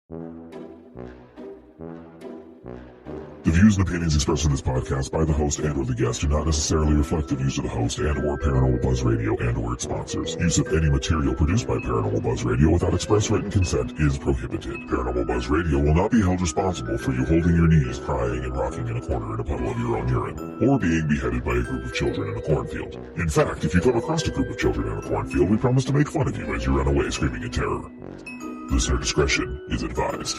The views and opinions expressed in this podcast by the host and or the guest do not necessarily reflect the views of the host and or Paranormal Buzz Radio and or its sponsors. Use of any material produced by Paranormal Buzz Radio without express written consent is prohibited. Paranormal Buzz Radio will not be held responsible for you holding your knees, crying, and rocking in a corner in a puddle of your own urine, or being beheaded by a group of children in a cornfield. In fact, if you come across a group of children in a cornfield, we promise to make fun of you as you run away screaming in terror. Listener discretion is advised.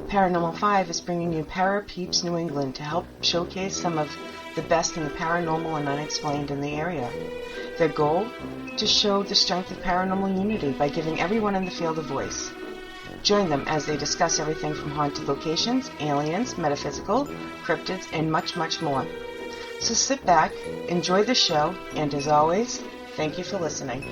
Paranormal 5 is bringing you Para Peeps New England to help showcase some of the best in the paranormal and unexplained in the area. Their goal? To show the strength of paranormal unity by giving everyone in the field a voice. Join them as they discuss everything from haunted locations, aliens, metaphysical, cryptids, and much, much more. So sit back, enjoy the show, and as always, thank you for listening.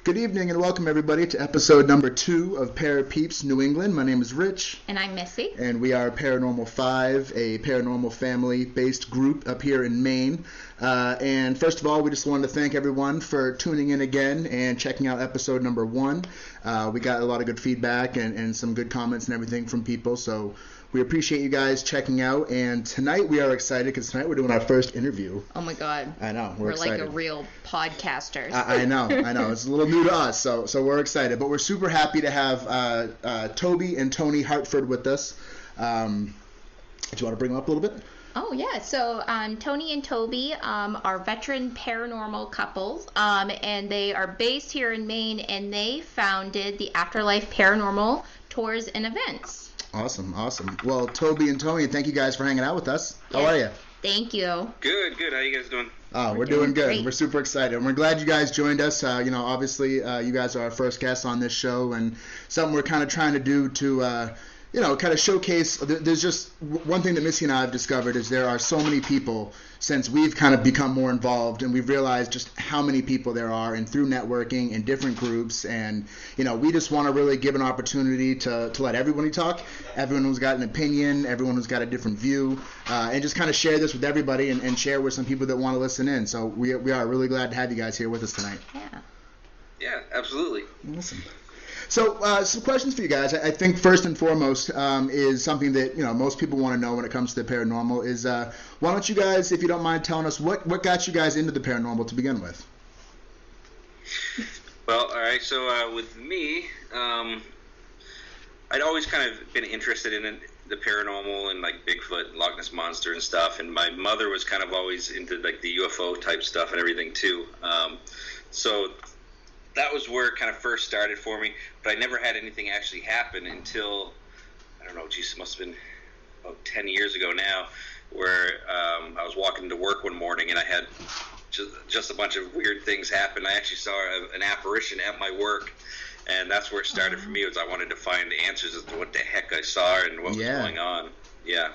Good evening and welcome everybody to episode number 2 of Para Peeps New England. My name is Rich. And I'm Missy. And we are Paranormal 5, a paranormal family-based group up here in Maine. And first of all, we just wanted to thank everyone for tuning in again and checking out episode number 1. We got a lot of good feedback and some good comments and everything from people, so we appreciate you guys checking out, and tonight we are excited because tonight we're doing our first interview. Oh my God. I know, we're excited. Like a real podcasters. I know. It's a little new to us, so we're excited. But we're super happy to have Toby and Toni Hartford with us. Do you want to bring them up a little bit? Oh, yeah. So Toni and Toby are veteran paranormal couples, and they are based here in Maine, and they founded the Afterlife Paranormal Tours and Events. Awesome. Well, Toby and Toni, thank you guys for hanging out with us. How are you? Thank you. Good. How you guys doing? Oh, we're doing good. Great. We're super excited. And we're glad you guys joined us. Obviously, you guys are our first guests on this show, and something we're kind of trying to do to, kind of showcase. There's just one thing that Missy and I have discovered is there are so many people since we've kind of become more involved, and we've realized just how many people there are, and through networking in different groups, and we just want to really give an opportunity to let everybody talk, everyone who's got an opinion, everyone who's got a different view, and just kind of share this with everybody and share with some people that want to listen in. So we are really glad to have you guys here with us tonight. Yeah, absolutely. Awesome. So some questions for you guys. I think first and foremost is something that most people want to know when it comes to the paranormal is why don't you guys, if you don't mind telling us what got you guys into the paranormal to begin with? Well, all right. So with me, I'd always kind of been interested in the paranormal and like Bigfoot and Loch Ness Monster and stuff. And my mother was kind of always into like the UFO type stuff and everything too. So that was where it kind of first started for me, but I never had anything actually happen until, I don't know, it must have been about 10 years ago now, where I was walking to work one morning and I had just a bunch of weird things happen. I actually saw an apparition at my work, and that's where it started for me, was I wanted to find answers as to what the heck I saw and what was going on. Yeah.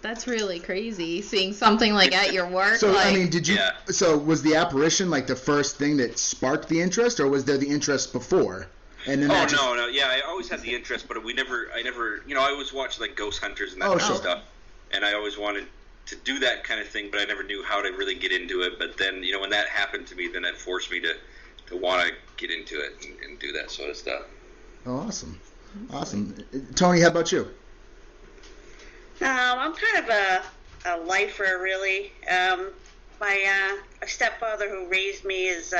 That's really crazy, seeing something like at your work. So, did you? Yeah. So, was the apparition like the first thing that sparked the interest, or was there the interest before? And then no. Yeah, I always had the interest, but I never. I always watched like Ghost Hunters and that kind of stuff, and I always wanted to do that kind of thing, but I never knew how to really get into it. But then, when that happened to me, then that forced me to want to get into it and do that sort of stuff. Oh, awesome. Toni, how about you? I'm kind of a lifer, really. My stepfather who raised me has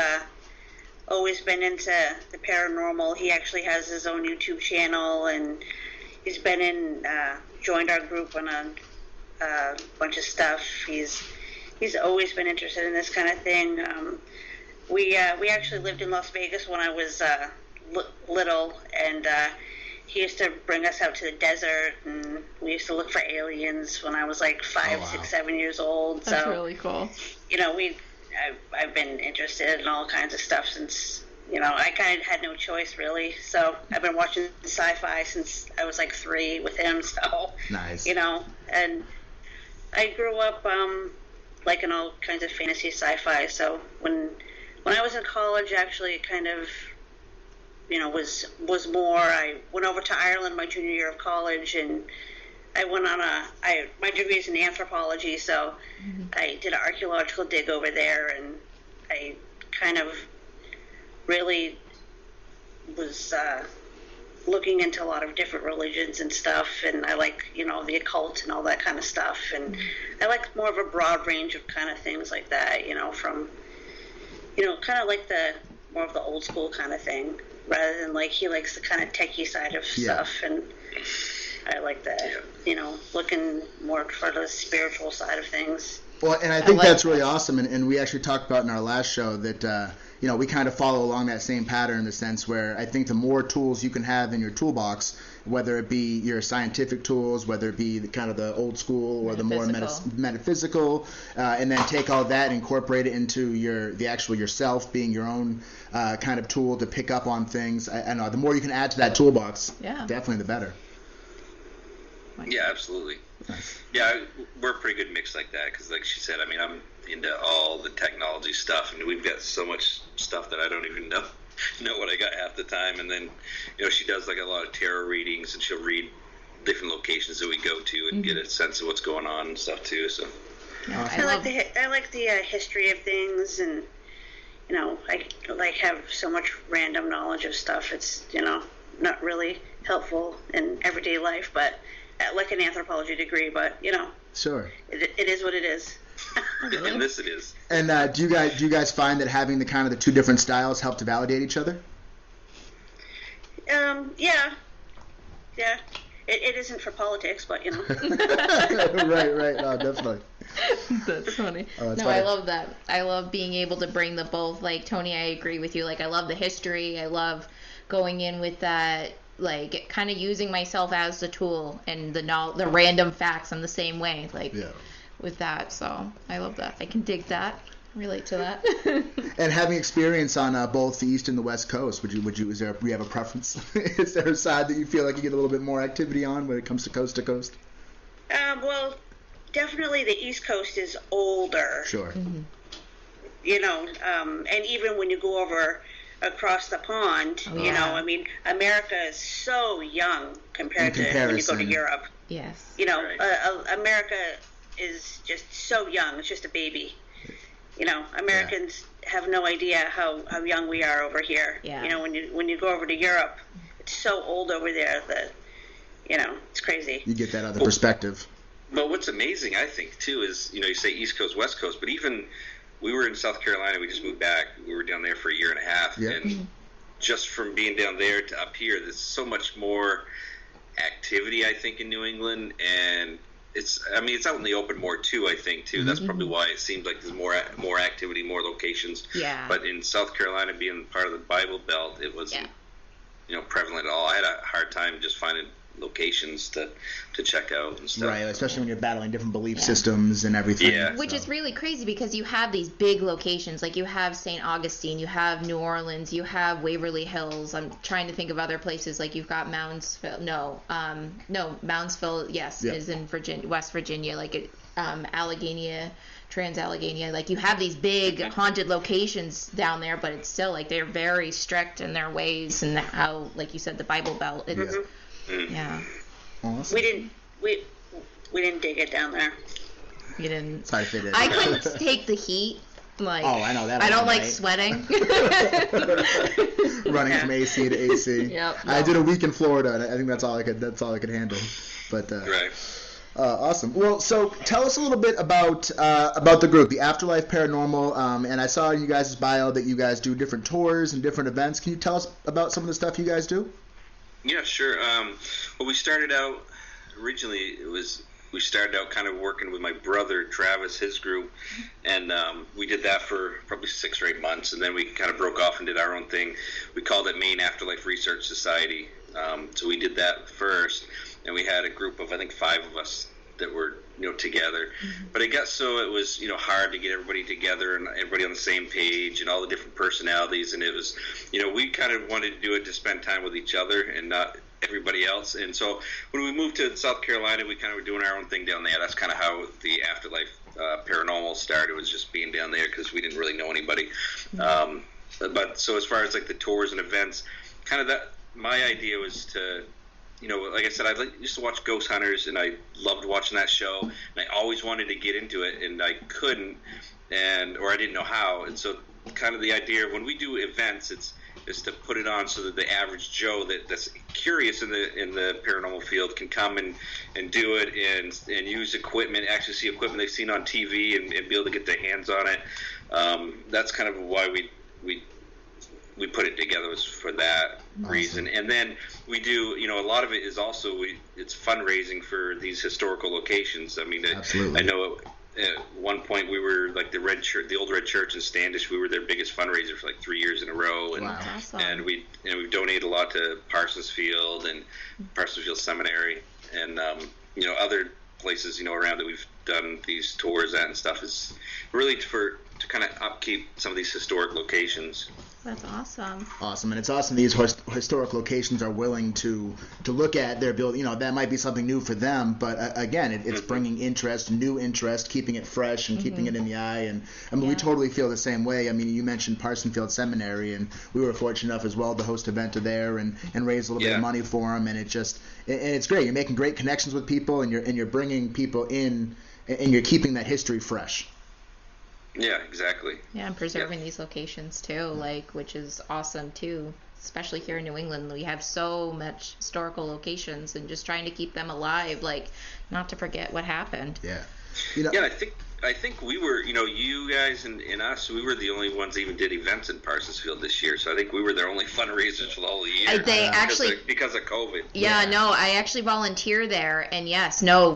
always been into the paranormal. He actually has his own YouTube channel, and he's been joined our group on a bunch of stuff. He's always been interested in this kind of thing. We actually lived in Las Vegas when I was little, and he used to bring us out to the desert, and we used to look for aliens when I was like 5, 6, 7 years old. That's really cool. I've been interested in all kinds of stuff since, I kind of had no choice really. So I've been watching sci-fi since I was like 3 with him. So nice. And I grew up liking all kinds of fantasy sci-fi. So when I was in college, actually, it kind of was more. I went over to Ireland my junior year of college, and I went on my degree is in anthropology, so I did an archaeological dig over there, and I kind of really was looking into a lot of different religions and stuff, and I like, the occult and all that kind of stuff, and I like more of a broad range of kind of things like that, from, kind of like more of the old school kind of thing, rather than like he likes the kind of techie side of stuff, and I like the, looking more for the spiritual side of things. Well, and I think that's really awesome, and we actually talked about in our last show that, we kind of follow along that same pattern in the sense where I think the more tools you can have in your toolbox, whether it be your scientific tools, whether it be kind of the old school or the more metaphysical, and then take all that and incorporate it into yourself being your own kind of tool to pick up on things. I know the more you can add to that toolbox, definitely the better. Yeah, absolutely. Nice. Yeah, we're a pretty good mix like that because, like she said, I'm into all the technology stuff, and we've got so much stuff that I don't even know what I got half the time. And then, she does like a lot of tarot readings, and she'll read different locations that we go to and get a sense of what's going on and stuff too. So I like the history of things, and I have so much random knowledge of stuff. It's not really helpful in everyday life, but like an anthropology degree, but sure, it is what it is. And this it is. And do you guys find that having the kind of the two different styles help to validate each other? Yeah. It isn't for politics, but right. No, definitely. That's funny. Funny. I love that. I love being able to bring the both. Like Tony, I agree with you. Like I love the history. I love going in with that. Like kind of using myself as the tool, and the random facts in the same way. Like. Yeah. With that, so I love that. I can dig that, relate to that. And having experience on both the East and the West Coast, do you have a preference? Is there a side that you feel like you get a little bit more activity on when it comes to coast? Well, definitely the East Coast is older. Sure. Mm-hmm. And even when you go over across the pond, America is so young compared to when you go to Europe. Yes. America is just so young. It's just a baby. Americans have no idea how young we are over here. Yeah. When you go over to Europe, it's so old over there that it's crazy. You get that other perspective. But what's amazing, I think, too, is you say East Coast, West Coast, but even we were in South Carolina. We just moved back. We were down there for a year and a half, and just from being down there to up here, there's so much more activity, I think, in New England, and it's out in the open more too, I think too. That's probably why it seems like there's more activity, more locations. Yeah. But in South Carolina, being part of the Bible Belt, it wasn't prevalent at all. I had a hard time just finding locations to check out and stuff. Right, especially when you're battling different belief systems and everything. Yeah. Which is really crazy because you have these big locations, like you have St. Augustine, you have New Orleans, you have Waverly Hills. I'm trying to think of other places, like you've got Moundsville. Moundsville, yes, is in Virginia, West Virginia, like Allegheny, Trans-Allegheny. Like you have these big haunted locations down there, but it's still like they're very strict in their ways and how, like you said, the Bible Belt. It's, yeah. Awesome. We didn't dig it down there. You didn't. Sorry if they did. I couldn't take the heat. Like, I know that. I don't like sweating. Running from AC to AC. Yep. I did a week in Florida, and I think that's all I could handle. But right. Awesome. Well, so tell us a little bit about the group, the Afterlife Paranormal. And I saw in you guys' bio that you guys do different tours and different events. Can you tell us about some of the stuff you guys do? Yeah, sure. Well, we started out originally. We started out kind of working with my brother Travis, his group, and we did that for probably 6 or 8 months, and then we kind of broke off and did our own thing. We called it Maine Afterlife Research Society. So we did that first, and we had a group of I think 5 of us that were together. But it got so it was hard to get everybody together and everybody on the same page and all the different personalities, and it was we kind of wanted to do it to spend time with each other and not everybody else. And so when we moved to South Carolina, we kind of were doing our own thing down there. That's kind of how the Afterlife Paranormal started, was just being down there because we didn't really know anybody. But so as far as like the tours and events, kind of that my idea was to like I said, used to watch Ghost Hunters, and I loved watching that show, and I always wanted to get into it, and I couldn't, or I didn't know how. And so kind of the idea of when we do events, is to put it on so that the average Joe that's curious in the paranormal field can come and do it and use equipment, actually see equipment they've seen on TV and be able to get their hands on it. That's kind of why we put it together, was for that reason. And then we do, a lot of it is also it's fundraising for these historical locations. I mean, Absolutely. I know at one point we were like the old Red Church in Standish. We were their biggest fundraiser for like 3 years in a row, and Wow. Awesome. and we donated a lot to Parsonsfield and Parsonsfield Seminary, and other places around that we've done these tours at and stuff. Is really to kind of upkeep some of these historic locations. That's awesome. Awesome, and it's awesome these historic locations are willing to look at their building. That might be something new for them, but again, it's bringing new interest, keeping it fresh and keeping it in the eye. And I mean, we totally feel the same way. I mean, you mentioned Parsonsfield Seminary, and we were fortunate enough as well to host an event there and raise a little bit of money for them. And it's great. You're making great connections with people, and you're bringing people in, and you're keeping that history fresh. Yeah, exactly. Yeah, and preserving these locations too, which is awesome too. Especially here in New England, we have so much historical locations, and just trying to keep them alive, not to forget what happened. Yeah. Yeah, I think we were, you guys and us, we were the only ones that even did events in Parsonsfield this year. So I think we were their only fundraisers for the whole year. Because of COVID. Yeah, no, I actually volunteer there, and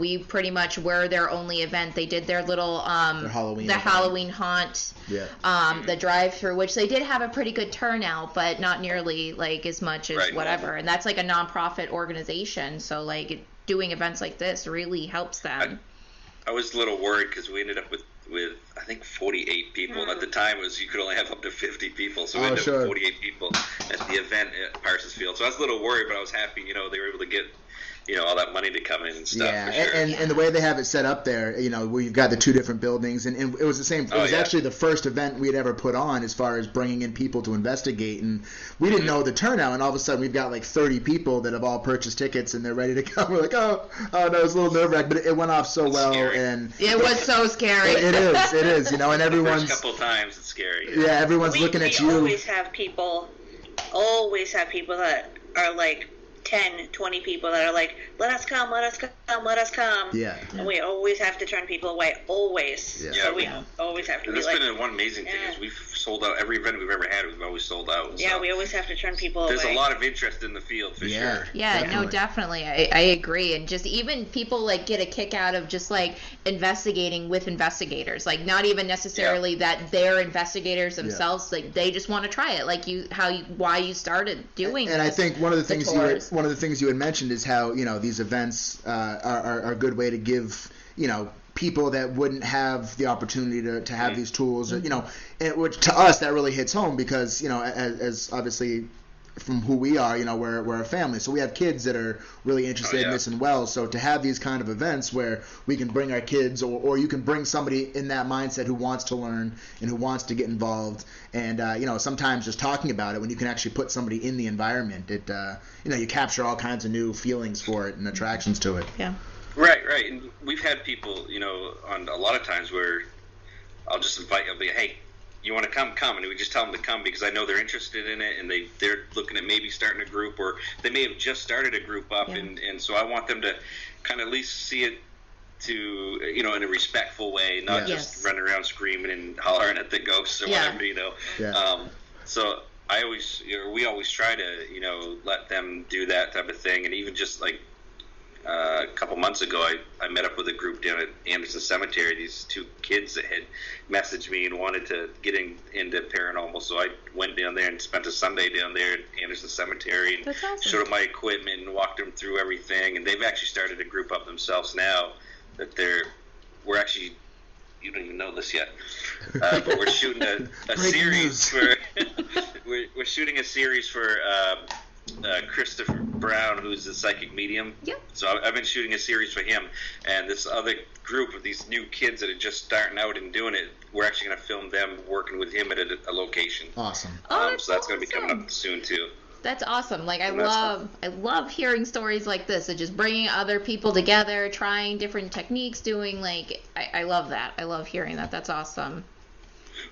we pretty much were their only event. They did their little Halloween haunt, the drive-through, which they did have a pretty good turnout, but not nearly as much as whatever. And that's a nonprofit organization, so doing events like this really helps them. I was a little worried because we ended up with I think 48 people. And at the time, you could only have up to 50 people, so we ended up with 48 people at the event at Parsonsfield. So I was a little worried, but I was happy. They were able to get all that money to come in and stuff. Yeah, for sure. and the way they have it set up there, where you've got the two different buildings, and it was the same. It was actually the first event we had ever put on as far as bringing in people to investigate, and we didn't know the turnout, and all of a sudden we've got 30 people that have all purchased tickets and they're ready to come. We're like, oh no, it's a little nerve-wracking, but it went off so well, scary. And it was so scary. It is, and everyone's the first couple times it's scary. Yeah, everyone's looking at you. We always have people that are 10, 20 people that are let us come. Yeah. And we always have to turn people away, always. Yeah. So we always have to That's been one amazing thing is we've sold out every event we've ever had. We've always sold out. Yeah, so we always have to turn people away. there's a lot of interest in the field for sure. Yeah, definitely. No, definitely. I agree. And just even people get a kick out of just investigating with investigators. Not even necessarily that they're investigators themselves. They just want to try it. Why you started doing and this, I think one of the things you had mentioned is how these events are a good way to give people that wouldn't have the opportunity to have these tools, and which to us that really hits home because as obviously from who we are, we're a family, so we have kids that are really interested in this and well. So to have these kind of events where we can bring our kids, or you can bring somebody in that mindset who wants to learn and who wants to get involved, and sometimes just talking about it, when you can actually put somebody in the environment, it you capture all kinds of new feelings for it and attractions to it. Yeah. Right. And we've had people, on a lot of times where I'll just invite them, hey, you want to come, and we just tell them to come because I know they're interested in it, and they're looking at maybe starting a group, or they may have just started a group up, and so I want them to kind of at least see it to, in a respectful way, not just running around screaming and hollering at the ghosts or whatever, Yeah. So we always try to, let them do that type of thing, and even just a couple months ago, I met up with a group down at Anderson Cemetery. These two kids that had messaged me and wanted to get into paranormal, so I went down there and spent a Sunday down there at Anderson Cemetery and showed them my equipment and walked them through everything. And they've actually started a group up themselves now that we're actually, you don't even know this yet, but we're shooting a series for we're shooting a series for Christopher Brown, who's a psychic medium. Yep. So I've been shooting a series for him, and this other group of these new kids that are just starting out and doing it, we're actually going to film them working with him at a location. Awesome. So that's going to be coming up soon too. That's awesome. Like, I love hearing stories like this, of just bringing other people together, trying different techniques, doing, like, I love that. I love hearing that. That's awesome.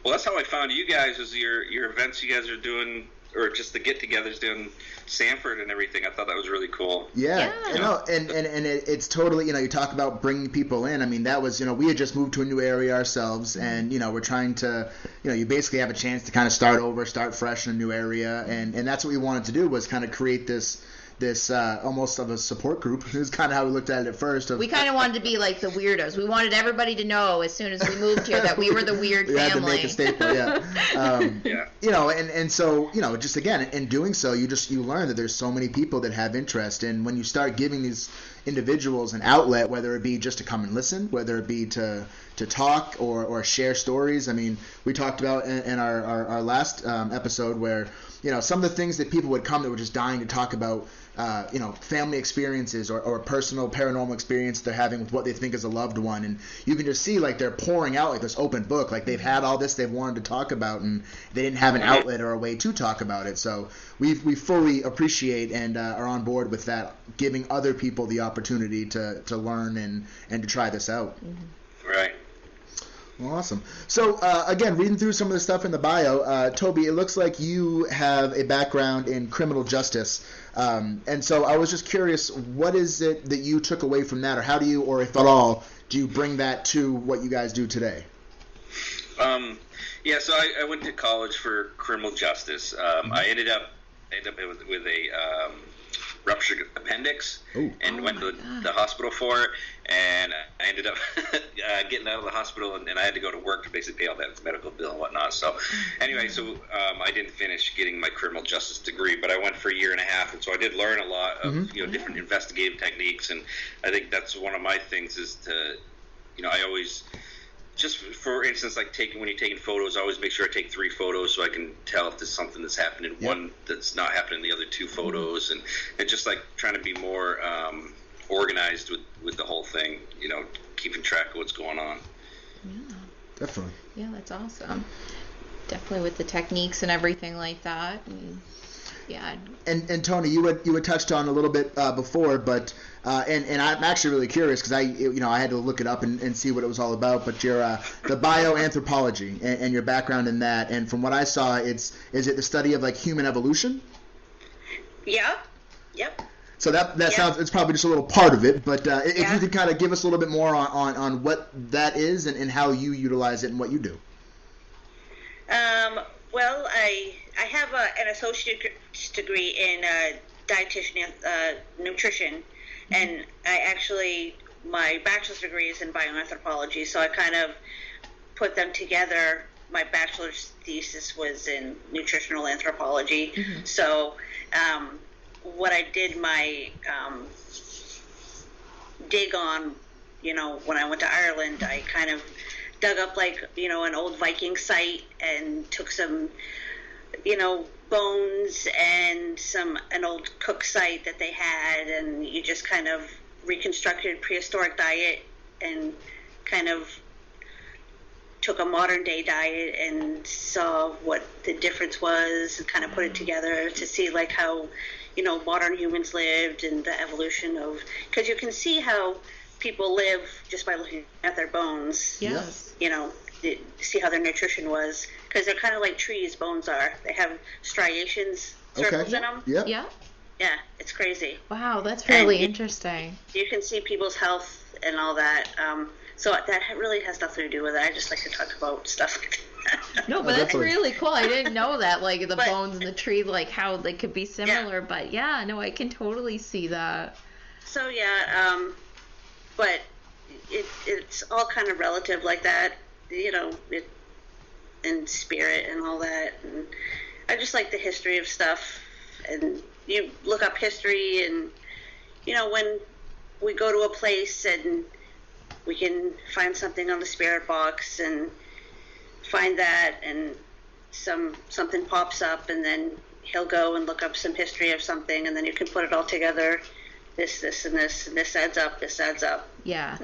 Well, that's how I found you guys, is your events you guys are doing, or just the get-togethers doing Sanford and everything. I thought that was really cool. Yeah. No, and it's totally, you talk about bringing people in. I mean, that was, we had just moved to a new area ourselves, and, we're trying to, you basically have a chance to kind of start over, start fresh in a new area, and that's what we wanted to do, was kind of create this almost of a support group. This is kind of how we looked at it at first. We kind of wanted to be like the weirdos. We wanted everybody to know as soon as we moved here that we were the weird family. Had to make a statement, yeah. And so, just again, in doing so, you learn that there's so many people that have interest, and when you start giving these individuals an outlet, whether it be just to come and listen, whether it be to talk or share stories. I mean, we talked about in our last episode where, some of the things that people would come that were just dying to talk about, family experiences or personal paranormal experience they're having with what they think is a loved one. And you can just see, like, they're pouring out like this open book. Like, they've had all this they've wanted to talk about, and they didn't have an outlet or a way to talk about it. So we fully appreciate and are on board with that, giving other people the opportunity to learn and to try this out. Mm-hmm. Right. Well, awesome. So, again, reading through some of the stuff in the bio, Toby, it looks like you have a background in criminal justice. And so I was just curious, what is it that you took away from that, or how do you, or if at all, do you bring that to what you guys do today? So I went to college for criminal justice. I ended up with a ruptured appendix and went to the hospital for it, and I ended up getting out of the hospital, and I had to go to work to basically pay all that medical bill and whatnot. So anyway, I didn't finish getting my criminal justice degree, but I went for a year and a half, and so I did learn a lot of different investigative techniques, and I think that's one of my things is to, I always, just for instance, like when you're taking photos, I always make sure I take 3 photos so I can tell if there's something that's happening, one that's not happening in the other 2 photos, and just like trying to be more organized with the whole thing, keeping track of what's going on. Yeah. Definitely. Yeah, that's awesome. Definitely with the techniques and everything like that. Yeah. And Toni, you had touched on a little bit before, but and I'm actually really curious because I had to look it up and see what it was all about. But your the bioanthropology and your background in that, and from what I saw, is it the study of like human evolution? Yeah. Yep. So that sounds, it's probably just a little part of it, but if you could kind of give us a little bit more on what that is and how you utilize it and what you do. Well, I have an associate's degree in dietitian nutrition, and my bachelor's degree is in bioanthropology, so I kind of put them together. My bachelor's thesis was in nutritional anthropology, so what I did my dig on, when I went to Ireland, I kind of dug up an old Viking site and took some, bones and an old cook site that they had, and you just kind of reconstructed prehistoric diet and kind of took a modern day diet and saw what the difference was and kind of put it together to see how modern humans lived and the evolution of, because you can see how people live just by looking at their bones. Yes. See how their nutrition was, because they're kind of like trees, bones are. They have striations, circles in them. Yeah. Yeah. Yeah, it's crazy. Wow, that's really interesting. You can see people's health and all that. So that really has nothing to do with it. I just like to talk about stuff like that. No, but that's really cool. I didn't know that, the bones in the tree, how they could be similar. Yeah. But I can totally see that. So but it's all kind of relative like that, and spirit and all that. And I just like the history of stuff. And you look up history, and when we go to a place and we can find something on the spirit box and find that, and something pops up, and then he'll go and look up some history of something, and then you can put it all together. This, and this, and this adds up. Yeah.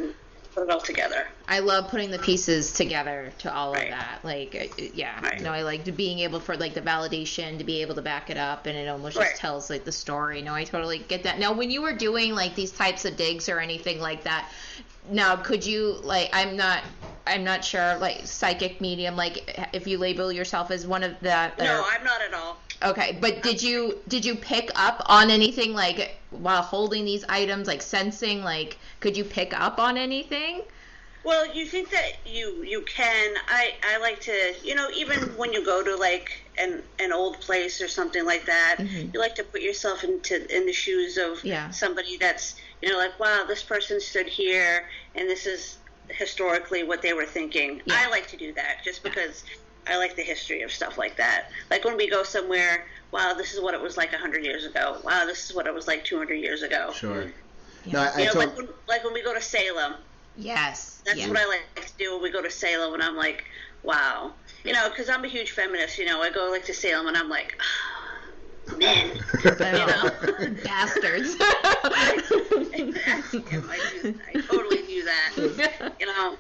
put it all together. I love putting the pieces together to all of Right. that. Like, yeah, Right. you know, I like being able for like the validation to be able to back it up, and it almost just Right. tells like the story. No, I totally get that. Now, when you were doing like these types of digs or anything like that, now could you like? I'm not sure. Like psychic medium, like if you label yourself as one of that. No, I'm not at all. Okay, but did you pick up on anything like while holding these items, like sensing, like could you pick up on anything? Well, you think that you can. I like to, even when you go to like an old place or something like that, you like to put yourself in the shoes of somebody that's, like, wow, this person stood here and this is historically what they were thinking. Yeah. I like to do that just because I like the history of stuff like that. Like when we go somewhere, wow, this is what it was like 100 years ago. Wow, this is what it was like 200 years ago. Sure. Yeah. No, like when we go to Salem. Yes. That's what I like to do when we go to Salem, and I'm like, wow. Because I'm a huge feminist, I go like to Salem, and I'm like, men. Bastards. I totally do that.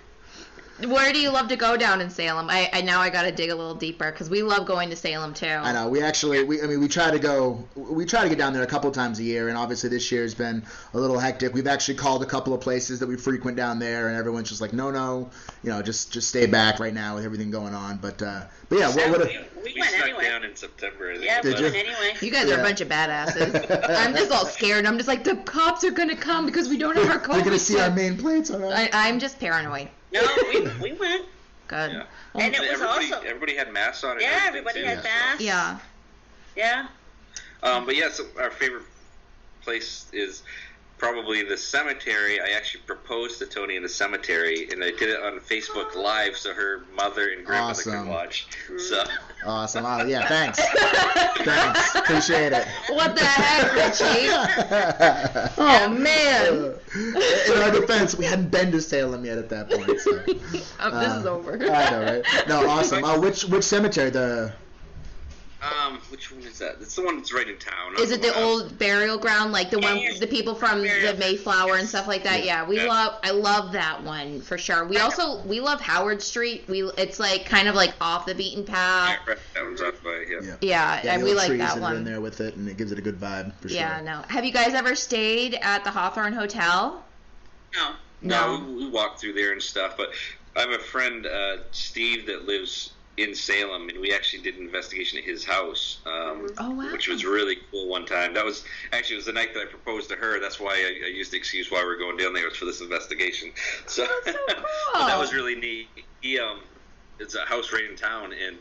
Where do you love to go down in Salem? I now I got to dig a little deeper because we love going to Salem too. I know. We try to get down there a couple times a year, and obviously this year has been a little hectic. We've actually called a couple of places that we frequent down there, and everyone's just like, no, just stay back right now with everything going on. But yeah, we We went snuck anyway. down in September. Yeah, we went anyway. You guys are a bunch of badasses. I'm just all scared. I'm just like, the cops are gonna come because we don't have our COVID. They're gonna see our main plates. All right. I'm just paranoid. No, we went. Good. Yeah. And it was awesome. Everybody had masks on. And Yeah, everything, everybody too, had masks. Yeah. Yeah. But yeah, so our favorite place is probably the cemetery. I actually proposed to Toni in the cemetery, and I did it on Facebook Live so her mother and grandmother could watch. So Awesome. Oh, yeah, thanks. Thanks. Appreciate it. What the heck, Richie? Oh, man. In our defense, we hadn't been to Salem yet at that point. So. This is over. I know, right? No, awesome. Which cemetery? which one is that? It's the one that's right in town. Is it the old burial ground, like the one, the people from the Mayflower and stuff like that? Yeah, I love that one for sure. We love Howard Street. It's like kind of like off the beaten path. Yeah, that one's off by, Yeah, and we like that one. In there with it, and it gives it a good vibe for sure. Yeah, no. Have you guys ever stayed at the Hawthorne Hotel? No, we walked through there and stuff, but I have a friend, Steve, that lives in Salem, and we actually did an investigation at his house, which was really cool one time. It was the night that I proposed to her. That's why I used the excuse why we're going down there was for this investigation. So, that's so cool. But that was really neat. It's a house right in town, and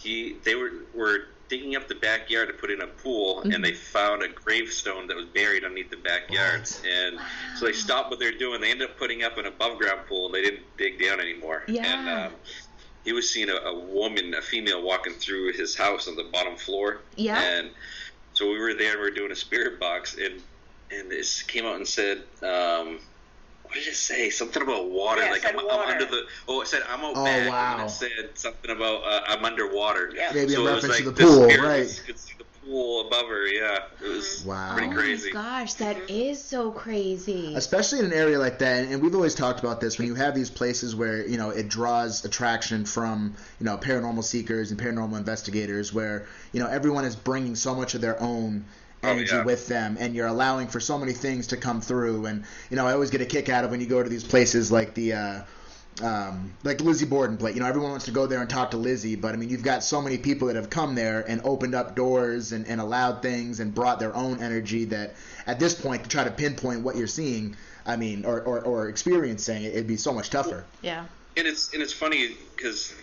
they were digging up the backyard to put in a pool, and they found a gravestone that was buried underneath the backyard. And so they stopped what they're doing. They ended up putting up an above-ground pool, and they didn't dig down anymore. Yeah. And he was seeing a female walking through his house on the bottom floor. Yeah. And so we were there, and we were doing a spirit box, and this came out and said, what did it say? Something about water. Yeah, like I'm under the. Oh, it said I'm out back. Wow. And it said something about I'm underwater. Yeah. Maybe so a reference to the pool, right? Could see the pool above her. Yeah, it was pretty crazy. Oh my gosh, that is so crazy. Especially in an area like that, and we've always talked about this. When you have these places where it draws attraction from paranormal seekers and paranormal investigators, where everyone is bringing so much of their own energy with them, and you're allowing for so many things to come through. And I always get a kick out of when you go to these places like the Lizzie Borden place. Everyone wants to go there and talk to Lizzie, but you've got so many people that have come there and opened up doors and allowed things and brought their own energy that at this point to try to pinpoint what you're seeing, or experiencing, it'd be so much tougher. Yeah. And it's funny because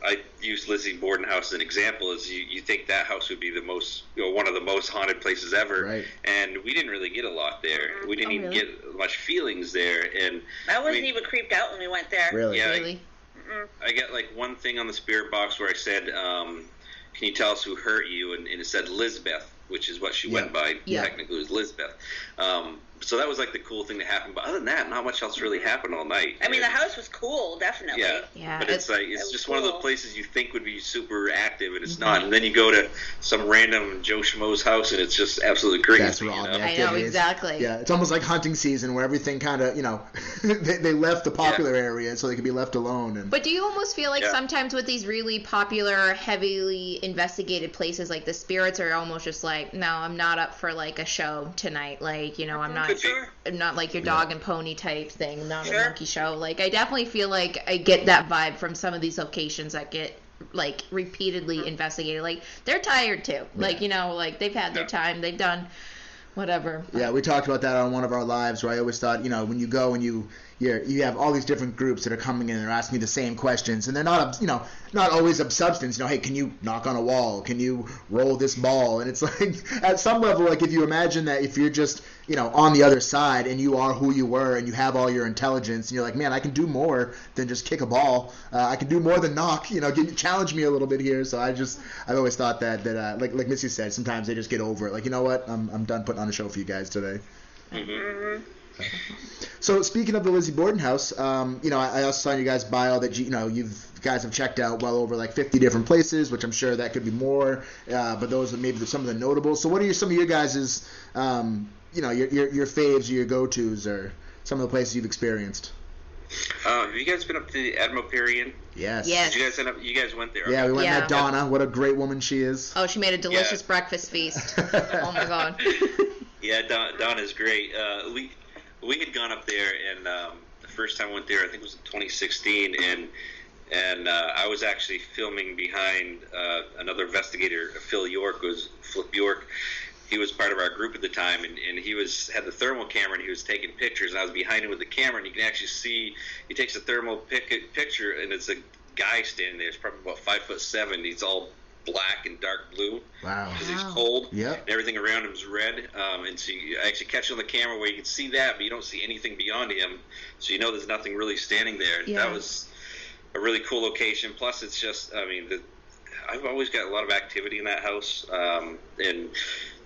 I use Lizzie Borden house as an example. Is you think that house would be the most one of the most haunted places ever, right? And we didn't really get a lot there. We didn't even get much feelings there, and I wasn't even creeped out when we went there. Really? Yeah, Really? I got like one thing on the spirit box where I said, "Can you tell us who hurt you?" And it said Lizbeth, which is what she went by. Yeah. Technically, it was Lizbeth. So that was like the cool thing that happened. But other than that, not much else really happened all night. I mean, the house was cool, definitely. Yeah. But it's just one of the places you think would be super active, and it's Mm-hmm. not. And then you go to some random Joe Schmo's house, and it's just absolutely crazy. That's where all the I activity know, is. exactly. Yeah, it's almost like hunting season where everything kind of, they left the popular area so they could be left alone. And But do you almost feel like Yeah. sometimes with these really popular, heavily investigated places, like the spirits are almost just like, no, I'm not up for like a show tonight. Like, I'm not like your dog and pony type thing, not a monkey show. Like, I definitely feel like I get that vibe from some of these locations that get like repeatedly investigated. Like, they're tired too. Like, like they've had their time, they've done whatever. yeah, we talked about that on one of our lives where I always thought, when you go and you have all these different groups that are coming in and they're asking me the same questions, and they're not, not always of substance. Hey, can you knock on a wall? Can you roll this ball? And it's like, at some level, like if you imagine that if you're just, on the other side and you are who you were and you have all your intelligence and you're like, man, I can do more than just kick a ball. I can do more than knock. Challenge me a little bit here. So I've always thought that like Missy said, sometimes they just get over it. Like, you know what? I'm done putting on a show for you guys today. Mm-hmm. So speaking of the Lizzie Borden house, I also saw in your guys' bio that you guys have checked out well over like 50 different places, which I'm sure that could be more, but those are maybe some of the notables. So what are some of your guys', your faves or your go-tos or some of the places you've experienced? Have you guys been up to Admiral Parian? Yes. Did you guys went there? Yeah, we went and Yeah. met Donna. What a great woman she is. Oh, she made a delicious breakfast feast. Oh my God. Yeah, Donna's great. We had gone up there, and the first time I went there, I think it was in 2016, and I was actually filming behind another investigator, Flip York. He was part of our group at the time, and he had the thermal camera, and he was taking pictures, and I was behind him with the camera, and you can actually see, he takes a thermal picture, and it's a guy standing there. He's probably about 5'7". He's all black and dark blue. Wow. Because he's cold. Yep. And everything around him is red. And so you actually catch it on the camera where you can see that, but you don't see anything beyond him. So there's nothing really standing there. Yeah. That was a really cool location. Plus, it's just, I've always got a lot of activity in that house. And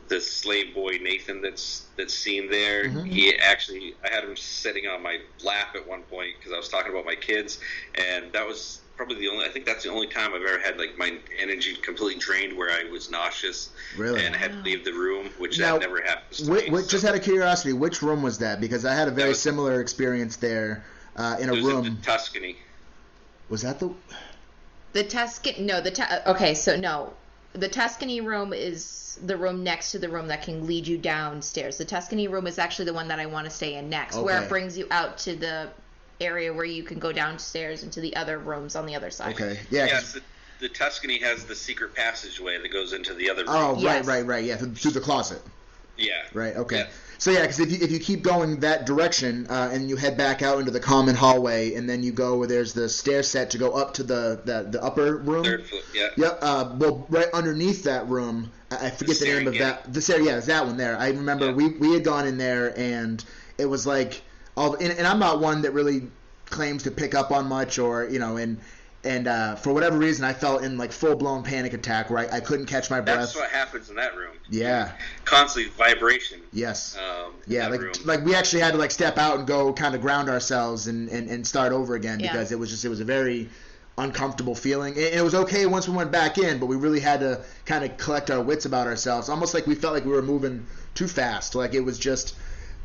the slave boy Nathan that's seen there, Mm-hmm. I had him sitting on my lap at one point because I was talking about my kids, and that was probably I think that's the only time I've ever had like my energy completely drained where I was nauseous. Really? And I had to leave the room, which Now, that never happens to me. Just out of curiosity, which room was that? Because I had a very similar experience there in a room. In Tuscany. Was that the Tuscany? No, okay, so no. The Tuscany room is the room next to the room that can lead you downstairs. The Tuscany room is actually the one that I want to stay in next, where it brings you out to the area where you can go downstairs into the other rooms on the other side. Okay. Yeah. Yes, the Tuscany has the secret passageway that goes into the other room. Oh, Yes. right. Yeah, through the closet. Yeah. Right. Okay. Yeah. So yeah, because if you keep going that direction and you head back out into the common hallway, and then you go where there's the stair set to go up to the upper room. Third floor, yeah. Yep. Well, right underneath that room, I forget the name of that. The stair. Yeah, it's that one there. I remember we had gone in there, and it was like and I'm not one that really claims to pick up on much, or and for whatever reason I felt in like full blown panic attack where I couldn't catch my breath. That's what happens in that room. Yeah. Constantly vibration. Yes. Yeah, like we actually had to like step out and go kind of ground ourselves and start over again because it was a very uncomfortable feeling. And it was okay once we went back in, but we really had to kind of collect our wits about ourselves. Almost like we felt like we were moving too fast. Like it was just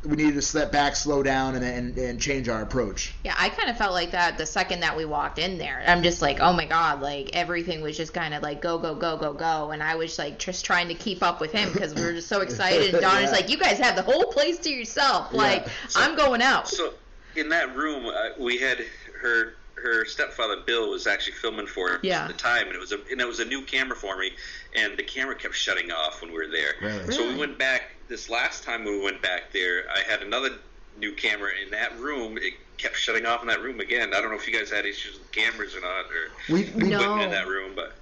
we needed to step back, slow down, and change our approach. Yeah, I kind of felt like that the second that we walked in there. I'm just like, oh my God, like everything was just kind of like go, go, go, go, go. And I was like just trying to keep up with him because we were just so excited. And Donna's like, you guys have the whole place to yourself. Like, I'm going out. So in that room, we had her stepfather Bill was actually filming for us at the time, and it was a new camera for me, and the camera kept shutting off when we were there. Really? So we went back this last time we went back there. I had another new camera in that room. It kept shutting off in that room again. I don't know if you guys had issues with cameras or not, or equipment in that room, but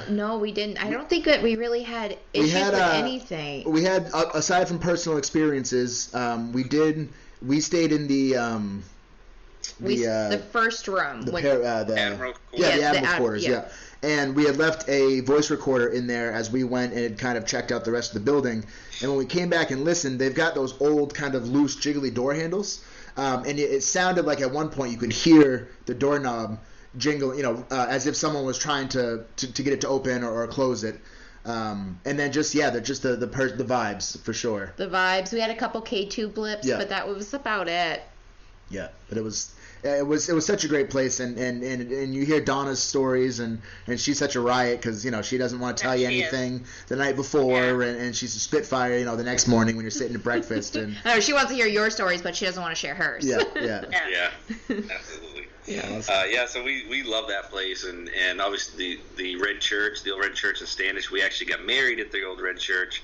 No, we didn't. I don't think that we really had issues with anything. We had, aside from personal experiences, we stayed in the first room. Admiral the Admiral quarters, And we had left a voice recorder in there as we went and had kind of checked out the rest of the building. And when we came back and listened, they've got those old kind of loose, jiggly door handles. And it sounded like at one point you could hear the doorknob jingle, as if someone was trying to get it to open or close it. And then they're just the vibes for sure. The vibes. We had a couple K2 blips, but that was about it. Yeah, but it was such a great place, and you hear Donna's stories, and she's such a riot because she doesn't want to tell you anything the night before, and she's a spitfire the next morning when you're sitting at breakfast. And no, she wants to hear your stories, but she doesn't want to share hers. Yeah, absolutely. So we love that place, and obviously the Red Church, the old Red Church in Standish. We actually got married at the old Red Church,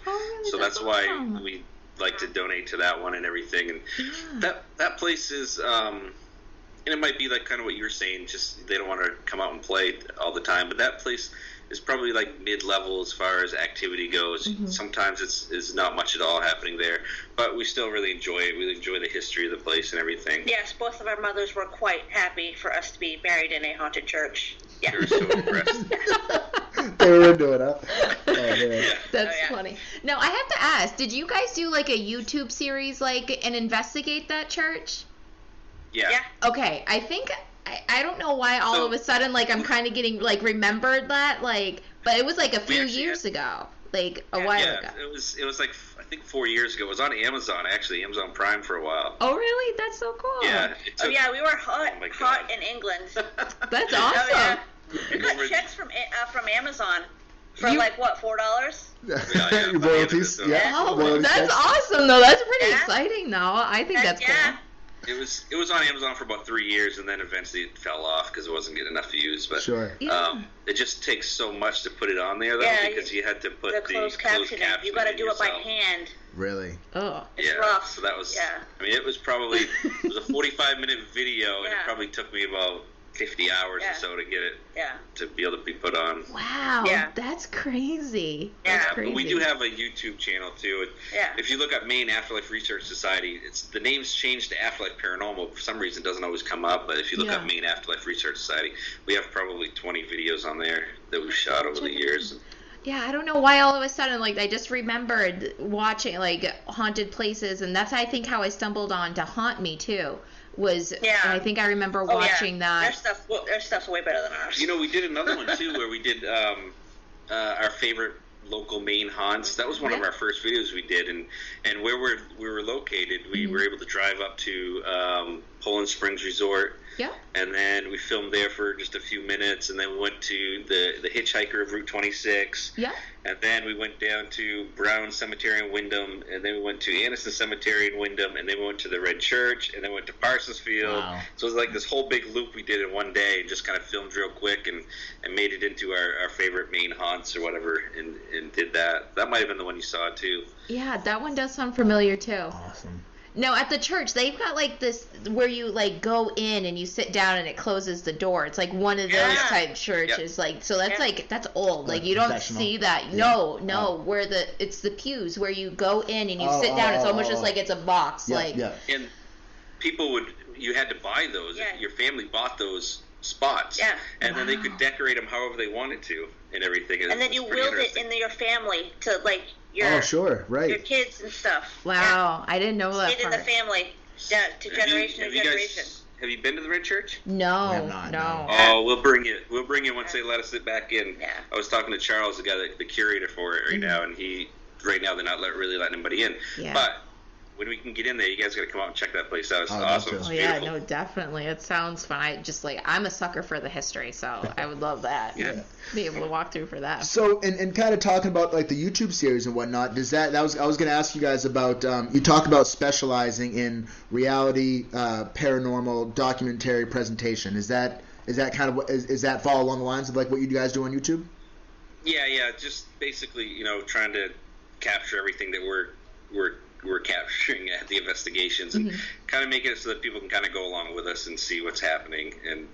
so that's why we like to donate to that one and everything. And that place is, and it might be like kind of what you were saying, just they don't want to come out and play all the time. But that place is probably like mid-level as far as activity goes. Mm-hmm. Sometimes it's not much at all happening there, but we still really enjoy it. We enjoy the history of the place and everything. Yes, both of our mothers were quite happy for us to be buried in a haunted church. Yeah. They were so impressed. They were into it, huh? Oh, man. That's funny. Now, I have to ask, did you guys do like a YouTube series and investigate that church? Yeah. Okay, I think I don't know why all of a sudden I'm kind of getting remembered that but it was a few years ago, a while ago. Yeah, it was I think 4 years ago. It was on Amazon actually, Amazon Prime for a while. Oh really? That's so cool. Yeah. We were hot in England. That's awesome. Yeah. We got checks from Amazon for $4? Yeah, royalties. Oh, that's awesome though. That's pretty exciting though. I think that's cool. It was on Amazon for about 3 years, and then eventually it fell off because it wasn't getting enough views. But it just takes so much to put it on there, though, because you had to put the closed caption. You got to do it by hand. Really? Oh, it's rough. So that was. Yeah. I mean, it was a 45-minute video, and it probably took me about 50 hours or so to get it to be able to be put on. Wow, that's crazy. That's crazy. But we do have a YouTube channel too. If you look up Maine Afterlife Research Society, the name's changed to Afterlife Paranormal. For some reason, it doesn't always come up. But if you look up Maine Afterlife Research Society, we have probably 20 videos on there that we've shot over the years. Yeah, I don't know why all of a sudden, I just remembered watching, haunted places, and that's, I think, how I stumbled on to Haunt Me, too. And I think I remember watching that. Their stuff's way better than ours. We did another one too where we did our favorite local Maine haunts. That was one of our first videos we did, and where we were located, we were able to drive up to Poland Springs Resort. Yeah. And then we filmed there for just a few minutes, and then we went to the Hitchhiker of Route 26. Yeah. And then we went down to Brown Cemetery in Wyndham, and then we went to Anderson Cemetery in Wyndham, and then we went to the Red Church, and then went to Parsonsfield. Wow. So it was this whole big loop we did in one day, and just kind of filmed real quick and made it into our favorite Maine haunts or whatever, and did that. That might have been the one you saw too. Yeah, that one does sound familiar too. Awesome. No, at the church, they've got this where you go in and you sit down and it closes the door. It's one of those type churches. So that's that's old. You don't see that. No, where it's the pews where you go in and you sit down. It's almost just it's a box. And people you had to buy those. Yeah. Your family bought those spots. Yeah. And then they could decorate them however they wanted to and everything. And then you willed it into your family to your kids and stuff. Wow, I didn't know that Stayed in the family to generation to generation. Have you been to the Red Church? No. Oh, we'll bring you once they let us sit back in. Yeah. I was talking to Charles, the guy, the curator for it right now, and right now they're not really letting anybody in. Yeah. But when we can get in there, you guys got to come out and check that place out. It's awesome. It's beautiful. Yeah, no, definitely. It sounds fun. I just I'm a sucker for the history, so I would love that. Yeah. Be able to walk through for that. So, and kind of talking about the YouTube series and whatnot, I was going to ask you guys about, you talk about specializing in reality, paranormal, documentary presentation. Is that kind of, is that fall along the lines of what you guys do on YouTube? Yeah, just basically, trying to capture everything that we're capturing at the investigations and kind of make it so that people can kind of go along with us and see what's happening. And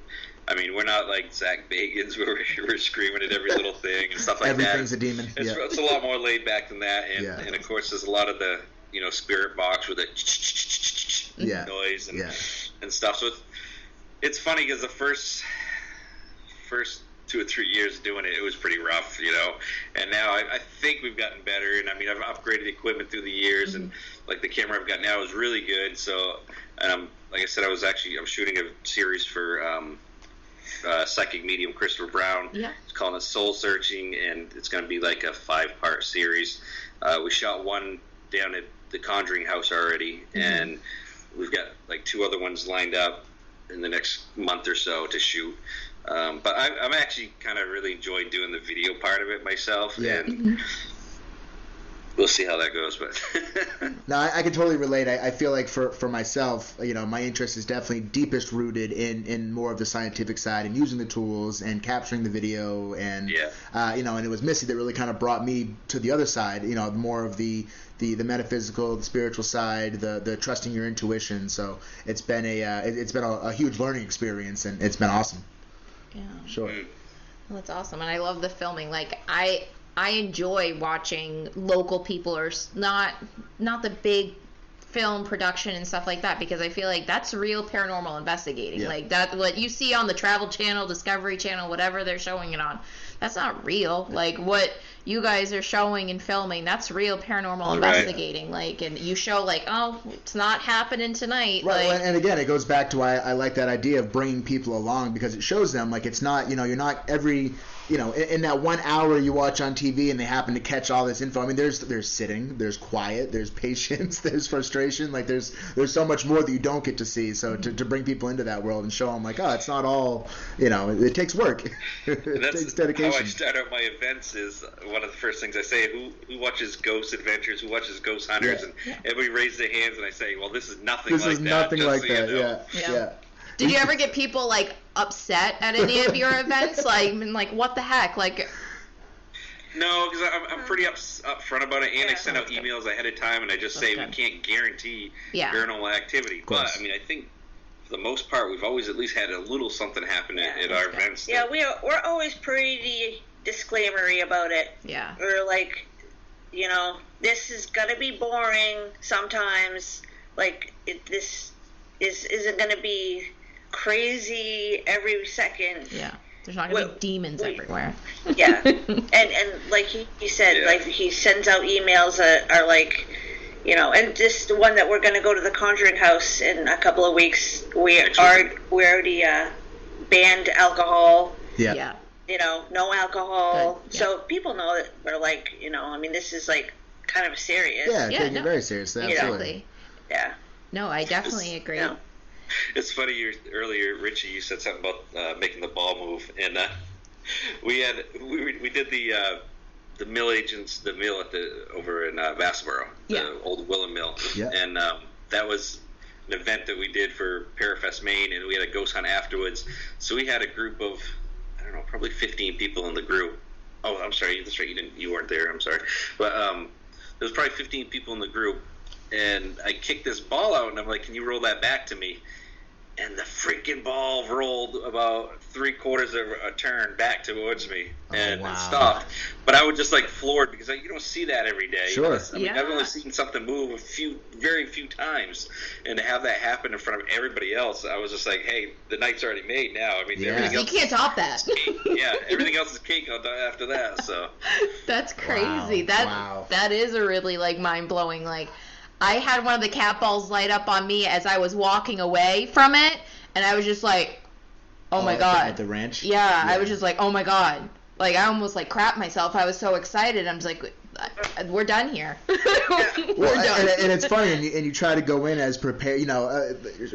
I mean, we're not like Zach Bagans where we're screaming at every little thing and stuff like Everything's that. Everything's a demon. It's a lot more laid back than that. And of course, there's a lot of the spirit box with the noise and stuff. So it's funny because the first 2 or 3 years doing it, it was pretty rough, And now I think we've gotten better, and I mean, I've upgraded the equipment through the years, and like the camera I've got now is really good. So, like I said, I'm shooting a series for psychic medium Christopher Brown. Yeah. It's called it Soul Searching, and it's going to be like a 5-part series. We shot one down at the Conjuring House already, and we've got like 2 other ones lined up in the next month or so to shoot. But I'm actually kind of really enjoying doing the video part of it myself, and we'll see how that goes. But no, I can totally relate. I feel like for myself, my interest is definitely deepest rooted in more of the scientific side and using the tools and capturing the video, and and it was Missy that really kind of brought me to the other side. More of the metaphysical, the spiritual side, the trusting your intuition. So it's been a huge learning experience, and it's been awesome. Yeah. Sure. Well, that's awesome, and I love the filming. Like I enjoy watching local people, or not the big film production and stuff like that, because I feel like that's real paranormal investigating. Like that, what you see on the Travel Channel, Discovery Channel, whatever they're showing it on, that's not real. Like what you guys are showing and filming, that's real paranormal investigating. Like, and you show like, oh, it's not happening tonight. Right. Like, and again, it goes back to why I like that idea of bringing people along, because it shows them like it's not, you're not every, in that 1 hour you watch on TV and they happen to catch all this info. I mean, there's sitting, there's quiet, there's patience, there's frustration. Like there's so much more that you don't get to see. So to bring people into that world and show them like, oh, it's not all, it takes work. It takes dedication. How I start out my events is one of the first things I say, who watches Ghost Adventures, who watches Ghost Hunters, and everybody raises their hands, and I say, well, this is nothing like that. This is nothing like that, yeah. Did you ever get people like upset at any of your events? Like what the heck? Like, no, because I'm pretty upfront about it, and I send out emails ahead of time, and I just say we can't guarantee paranormal activity. But I mean, I think for the most part, we've always at least had a little something happen at our events. Yeah, we're always pretty disclaimery about it. Yeah. We're like, this is gonna be boring sometimes. Like this isn't gonna be crazy every second. Yeah. There's not gonna be demons everywhere. Yeah. and like he said, like he sends out emails that are like, and just the one that we're gonna go to the Conjuring House in a couple of weeks. We already banned alcohol. Yeah. No alcohol. Good. Yeah. So people know that we're like, I mean, this is like kind of serious. Yeah, taking it very seriously. Absolutely. Yeah. No, I definitely agree. It's funny, earlier, Richie, you said something about making the ball move, and we did the mill agents, the mill over in Vassboro, the old Willem Mill, and that was an event that we did for Parafest Maine, and we had a ghost hunt afterwards. So we had a group of, I don't know, probably 15 people in the group. Oh, I'm sorry, that's right, you weren't there. I'm sorry, but there was probably 15 people in the group, and I kicked this ball out, and I'm like, "Can you roll that back to me?" And the freaking ball rolled about 3/4 of a turn back towards me and stopped. But I was just like floored, because you don't see that every day. Sure. I mean, I've only seen something move very few times, and to have that happen in front of everybody else, I was just like, hey, the night's already made now. I mean, everything else, you can't top that. Everything else is cake after that. So that's crazy. That is a really like mind blowing like. I had one of the cat balls light up on me as I was walking away from it, and I was just like, oh my God. At the ranch? Yeah, I was just like, oh my God. Like, I almost like crapped myself. I was so excited. I'm just like, we're done here. We're done. And it's funny, and you try to go in as prepared.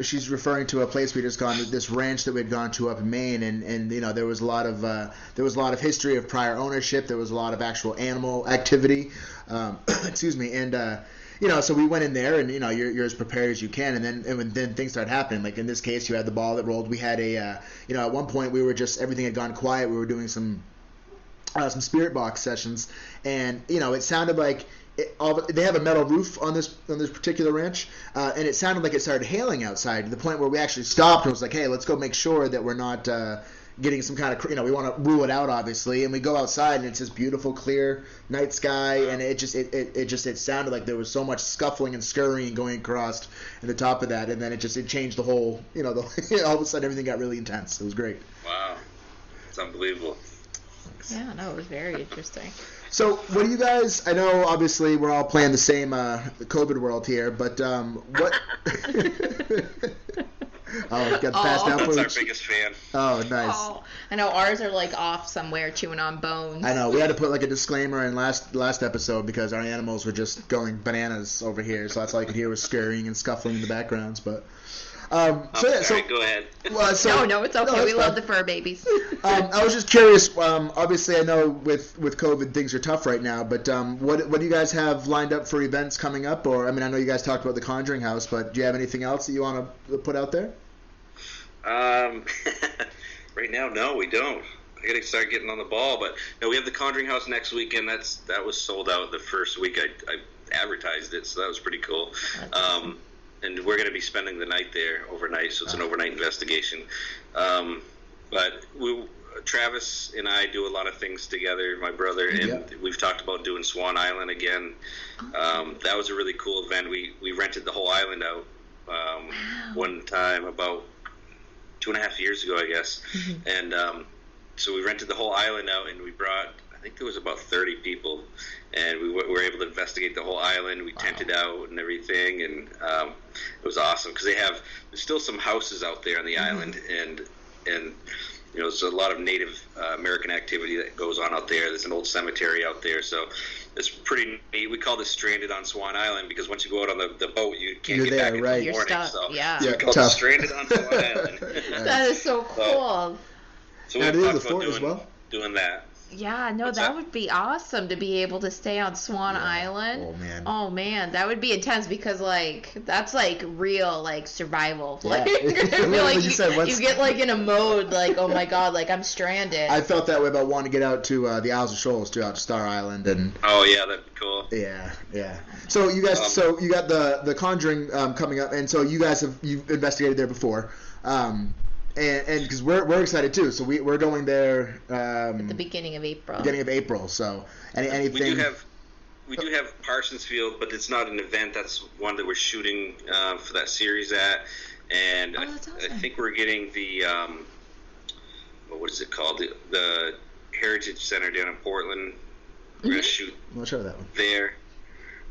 She's referring to a place we just gone to, this ranch that we'd gone to up in Maine, and there was a lot of history of prior ownership. There was a lot of actual animal activity. Excuse me, and. So we went in there, and you're as prepared as you can, and then things start happening. Like in this case, you had the ball that rolled. We had at one point we were just, everything had gone quiet. We were doing some spirit box sessions, and it sounded like they have a metal roof on this particular ranch, and it sounded like it started hailing outside, to the point where we actually stopped and was like, hey, let's go make sure that we're not getting some kind of, we want to rule it out, obviously, and we go outside, and it's this beautiful, clear night sky, and it sounded like there was so much scuffling and scurrying going across in the top of that, and then it changed the whole, all of a sudden everything got really intense. It was great. Wow. It's unbelievable. Yeah, no, it was very interesting. So, what do you guys? I know, obviously, we're all playing the same COVID world here, but what? Oh, got the fast down That's our footage. biggest fan. Oh, nice. Oh, I know ours are like off somewhere chewing on bones. I know. We had to put like a disclaimer in last episode because our animals were just going bananas over here, so that's all you could hear was scurrying and scuffling in the backgrounds. But Sorry, go ahead. Well, No, it's okay. No, we it's love fine. the fur babies. I was just curious. Obviously, I know with COVID things are tough right now, but what do you guys have lined up for events coming up? Or I mean, I know you guys talked about the Conjuring House, but do you have anything else that you want to put out there? Right now, no, we don't. I gotta start getting on the ball, but no, we have the Conjuring House next weekend. That was sold out the first week I advertised it, so that was pretty cool. Awesome. And we're gonna be spending the night there overnight, so it's an overnight investigation. But Travis and I do a lot of things together, my brother, and we've talked about doing Swan Island again. That was a really cool event. We rented the whole island out one time about 2.5 years ago, I guess. Mm-hmm. And so we rented the whole island out, and we brought, I think there was about 30 people, and we were able to investigate the whole island. We tented out and everything, and it was awesome because there's still some houses out there on the island, and you know, there's a lot of Native American activity that goes on out there. There's an old cemetery out there, so it's pretty neat. We call this Stranded on Swan Island because once you go out on the boat, you can't You're get there, back right. until the morning. You're stuck, So, yeah. so we call tough. it Stranded on Swan Island. That is so cool. So Yeah, we it is talked a about fort as well. doing that. Yeah, no, What's that that? would be awesome to be able to stay on Swan Island. Oh, man. Oh man, that would be intense because like that's like real like survival. Yeah. Like, Like you said, you get like in a mode like, oh my god, like I'm stranded. I felt that way about wanting to get out to the Isles of Shoals, too, out to Star Island, and Oh yeah, that'd be cool. yeah. So you guys, so you got the Conjuring coming up, and so you've investigated there before, and because we're excited too. So we're going there At the beginning of April. So anything. We do have Parsonsfield, but it's not an event. That's one that we're shooting for that series at, and that's awesome. I think we're getting the what is it called? The Heritage Center down in Portland. We're gonna shoot I'm not sure of that one. there.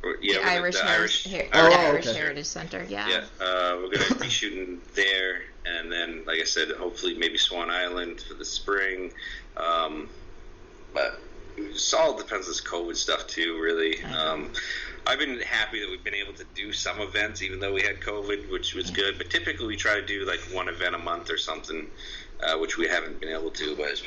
The Irish okay. Heritage Center. Yeah. Yeah, we're gonna be shooting there, and then, like I said, hopefully maybe Swan Island for the spring. But it all depends on this COVID stuff too, really. I've been happy that we've been able to do some events, even though we had COVID, which was good. But typically we try to do like one event a month or something, which we haven't been able to. But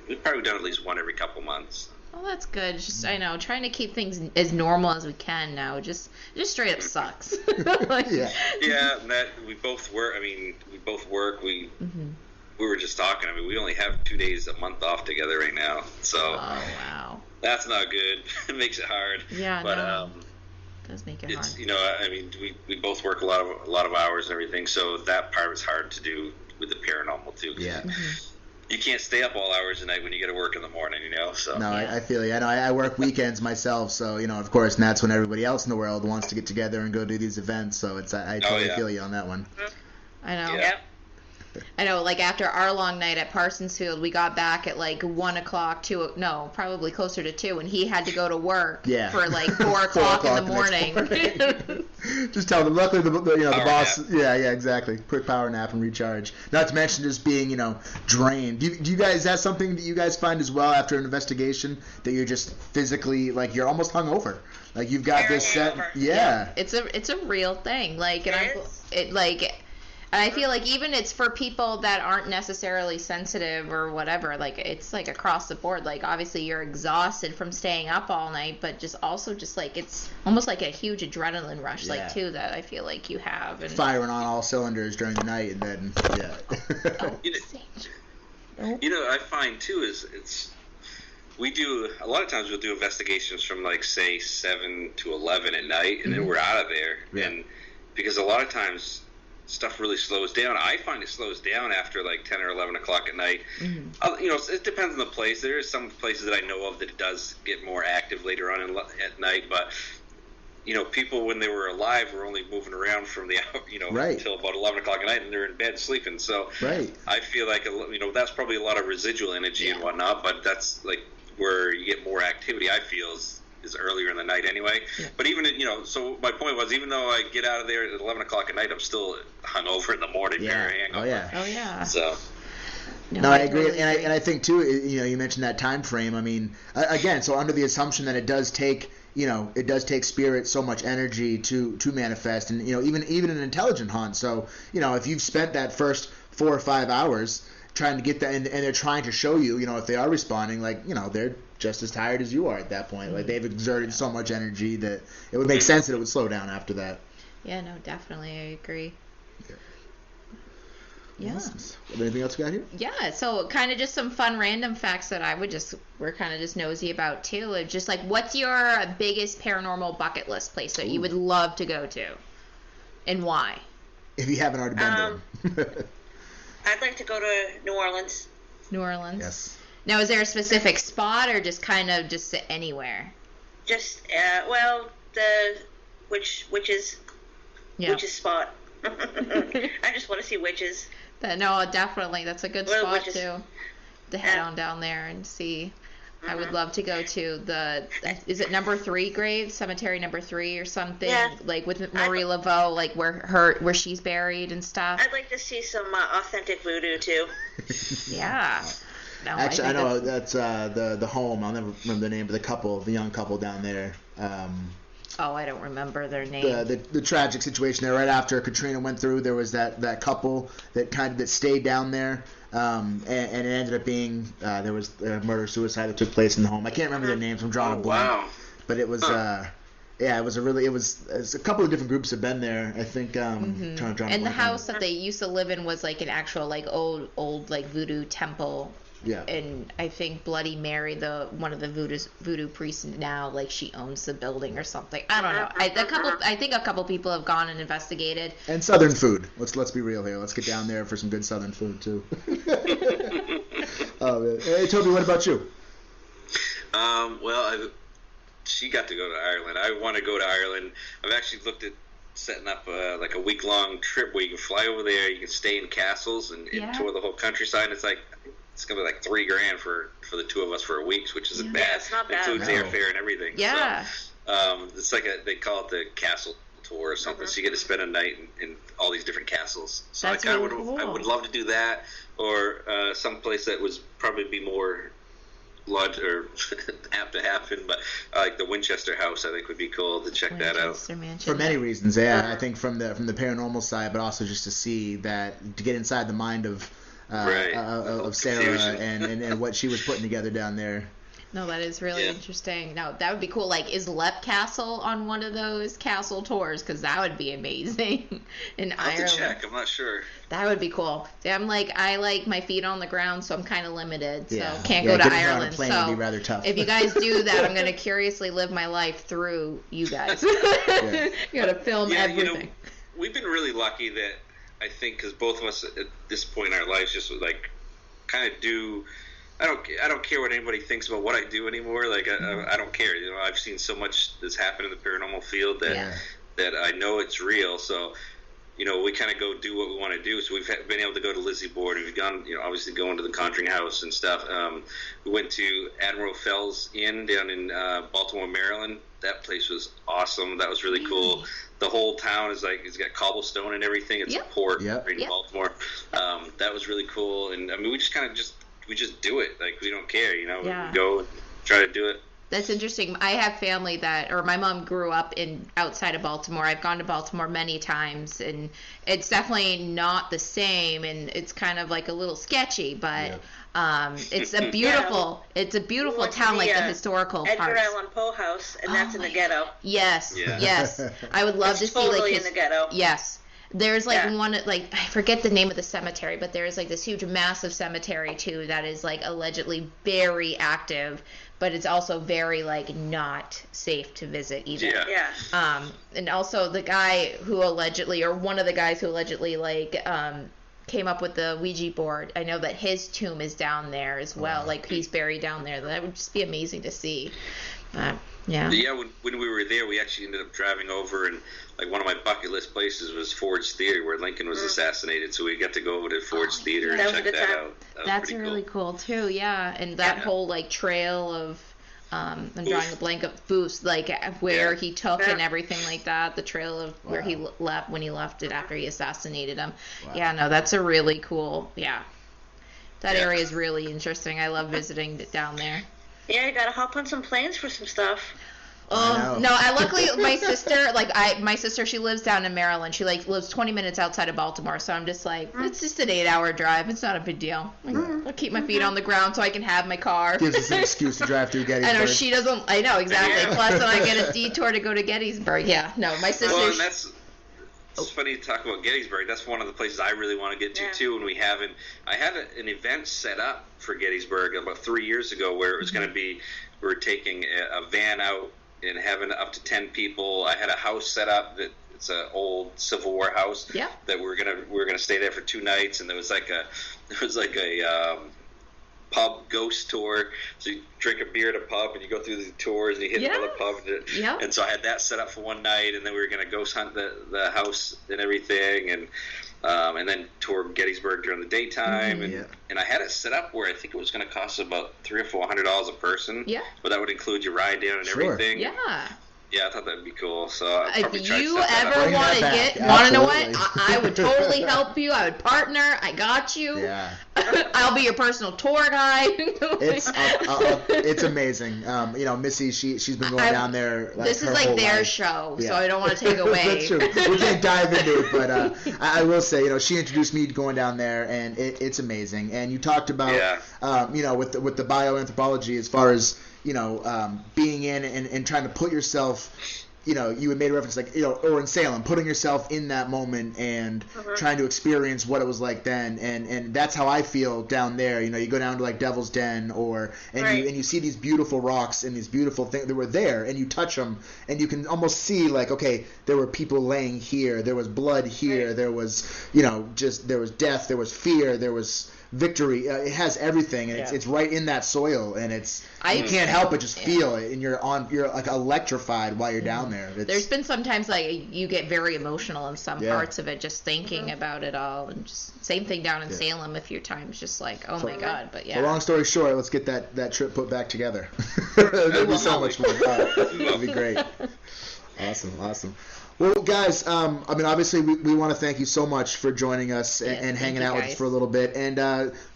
we've probably done at least one every couple months. Well, that's good. Just I know, trying to keep things as normal as we can now. Just straight up sucks. Like, Yeah, and that we both work. We were just talking. I mean, we only have 2 days a month off together right now, so oh wow. that's not good. It makes it hard. Yeah, but no. It does make it it's hard. you know, I mean, we both work a lot of hours and everything, so that part is hard to do with the paranormal too. Yeah. You can't stay up all hours of the night when you got to work in the morning, you know. So No, I feel you. I know I work weekends myself, so you know, of course, and that's when everybody else in the world wants to get together and go do these events. So I totally feel you on that one. I know. Yeah. I know, like after our long night at Parsonsfield, we got back at like 1 o'clock, probably closer to 2, and he had to go to work for like 4 o'clock in the morning. Just tell them. Luckily, the boss. nap. Yeah, exactly. Quick power nap and recharge. Not to mention just being drained. Do you guys? Is that something that you guys find as well after an investigation that you're just physically like you're almost hungover? Like you've got this set. Hungover. Yeah. It's a real thing. Like, and It is. And I feel like even it's for people that aren't necessarily sensitive or whatever, like it's like across the board. Like obviously you're exhausted from staying up all night, but just also just like it's almost like a huge adrenaline rush, like too, that I feel like you have. And Firing on all cylinders during the night, and then You know, I find too is we do a lot of times we'll do investigations from like say 7 to 11 at night, and then we're out of there, and because a lot of times stuff really slows down. I find it slows down after like 10 or 11 o'clock at night. It depends on the place. There is some places that I know of that it does get more active later on at night, but people when they were alive were only moving around from the Right. until about 11 o'clock at night, and they're in bed sleeping. So Right. I feel like that's probably a lot of residual energy and whatnot, but that's like where you get more activity. I feel is earlier in the night anyway. Yeah. But even so my point was, even though I get out of there at 11 o'clock at night, I'm still hungover in the morning. Yeah. Oh yeah. So. No, I agree, totally and I think too. You mentioned that time frame. I mean, again, so under the assumption that it does take spirit so much energy to manifest, and even an intelligent hunt. So if you've spent that first 4 or 5 hours trying to get that, and they're trying to show you, if they are responding, like they're just as tired as you are at that point. Like they've exerted so much energy that it would make sense that it would slow down after that. Yeah, no, definitely, I agree. Yeah. Awesome. Anything else you got here? Yeah, so kind of just some fun random facts that we're kind of just nosy about too. Of just like, what's your biggest paranormal bucket list place that you would love to go to, and why? If you haven't already been there. I'd like to go to New Orleans. New Orleans. Yes. Now, is there a specific spot or just kind of just anywhere? Just the witches spot. I just want to see witches. No, definitely. That's a good spot too. To head on down there and see. I would love to go to is it number 3 grave, cemetery number 3 or something? Yeah. Like with Marie Laveau, like where she's buried and stuff. I'd like to see some authentic voodoo too. Yeah. No, actually, I know that's the home. I'll never remember the name of the young couple down there. I don't remember their name. The tragic situation there right after Katrina went through, there was that couple that stayed down there, and it ended up being there was a murder-suicide that took place in the home. I can't remember their names. I'm drawing a blank. Wow. But it was it was a couple of different groups have been there. I think trying to draw. And the house that they used to live in was like an actual like old like voodoo temple. Yeah. And I think Bloody Mary, one of the voodoo priests now, like she owns the building or something. I don't know. I think a couple people have gone and investigated. And Southern food. Let's be real here. Let's get down there for some good Southern food too. Hey Toby, what about you? She got to go to Ireland. I want to go to Ireland. I've actually looked at setting up like a week-long trip where you can fly over there. You can stay in castles and tour the whole countryside. It's gonna be like $3,000 for the two of us for a week, which isn't bad. It's not bad. It includes airfare and everything. Yeah. So, it's like they call it the castle tour or something. So you get to spend a night in all these different castles. So that's I really cool. I would love to do that, or some place that would probably be more apt to happen. But like the Winchester House, I think would be cool to check that out. For many reasons, I think from the paranormal side, but also just to get inside the mind of Sarah and what she was putting together down there. No, that is really interesting. Now, that would be cool. Like, is Lep Castle on one of those castle tours? Because that would be amazing in Ireland. I'll have to check. I'm not sure. That would be cool. See, I like my feet on the ground, so I'm kind of limited. So can't go to Ireland. On a plane would be rather tough. If you guys do that, I'm going to curiously live my life through you guys. You got to film everything. We've been really lucky that I think because both of us at this point in our lives just like kind of do. I don't care what anybody thinks about what I do anymore. Like I don't care. I've seen so much that's happened in the paranormal field that I know it's real. So we kind of go do what we want to do. So we've been able to go to Lizzie Board, and we've gone, obviously going to the Conjuring House and stuff. We went to Admiral Fell's Inn down in Baltimore, Maryland. That place was awesome. That was really cool. The whole town is like, it's got cobblestone and everything. It's a port right in Baltimore. That was really cool. And I mean, we just kind of we just do it. Like, we don't care, we go and try to do it. That's interesting. I have family my mom grew up outside of Baltimore. I've gone to Baltimore many times, and it's definitely not the same, and it's kind of like a little sketchy, but it's a beautiful town, like the historical Edgar parts. Allan Poe house, and that's in the ghetto. Yes, yes. I would love to see totally in the ghetto. Yes. There's one, I forget the name of the cemetery, but there's like this huge, massive cemetery too that is like allegedly very active, but it's also very like not safe to visit either. Yeah. And also the guy who allegedly, or one of the guys who allegedly came up with the Ouija board, I know that his tomb is down there as well. Like he's buried down there. That would just be amazing to see. Yeah. Yeah, when we were there, we actually ended up driving over, and like one of my bucket list places was Ford's Theater, where Lincoln was assassanated. So we got to go over to Ford's Theater and check that out. That's really cool too. Yeah, and that whole like trail of I'm drawing a blank of Booth, like where he took and everything like that. The trail of where he left when he left it after he assassinated him. Wow. Yeah, no, that's a really cool. Yeah, that area is really interesting. I love visiting down there. Yeah, you gotta hop on some planes for some stuff. No, luckily my sister, she lives down in Maryland. She lives 20 minutes outside of Baltimore, so I'm just like, it's just an 8-hour drive. It's not a big deal. I'll keep my feet on the ground so I can have my car. Gives us an excuse to drive through Gettysburg. I know, she doesn't, I know, exactly. Yeah. Plus, then I get a detour to go to Gettysburg. Yeah, no, my sister. Well, and it's funny to talk about Gettysburg. That's one of the places I really want to get to, too, and we haven't. I had an event set up for Gettysburg about 3 years ago where it was going to be, we were taking a van out and having up to 10 people. I had a house set up that it's an old Civil War house that we were gonna stay there for 2 nights, and there was like a pub ghost tour. So you drink a beer at a pub and you go through the tours and you hit another pub. And so I had that set up for one night, and then we were gonna ghost hunt the house and everything, and then tour Gettysburg during the daytime, and I had it set up where I think it was going to cost about $300 or $400 a person. Yeah, but that would include your ride down and everything. Yeah. Yeah, I thought that'd be cool. So if you ever want to know what, I would totally help you. I would partner. I got you. Yeah. I'll be your personal tour guide. It's amazing. Missy, she's been going down there. This is like their show, so I don't want to take away. That's true. We can't dive into it, but I will say, she introduced me to going down there, and it's amazing. And you talked about, with the bioanthropology as far as being in and trying to put yourself, you had made a reference or in Salem, putting yourself in that moment and trying to experience what it was like then, and that's how I feel down there. You go down to like Devil's Den you see these beautiful rocks and these beautiful things that were there, and you touch them and you can almost see like, okay, there were people laying here, there was blood here, there was there was death, there was fear, there was victory. It has everything, and it's right in that soil, and you can't help but just feel it, and you're like electrified while you're down there. There's been sometimes like you get very emotional in some parts of it, just thinking about it all, and just same thing down in Salem. A few times, just like, oh my God. But so long story short, let's get that trip put back together. That'd be so much more fun. That'd be great. Awesome. Well, guys, obviously we want to thank you so much for joining us and hanging out with us for a little bit. And,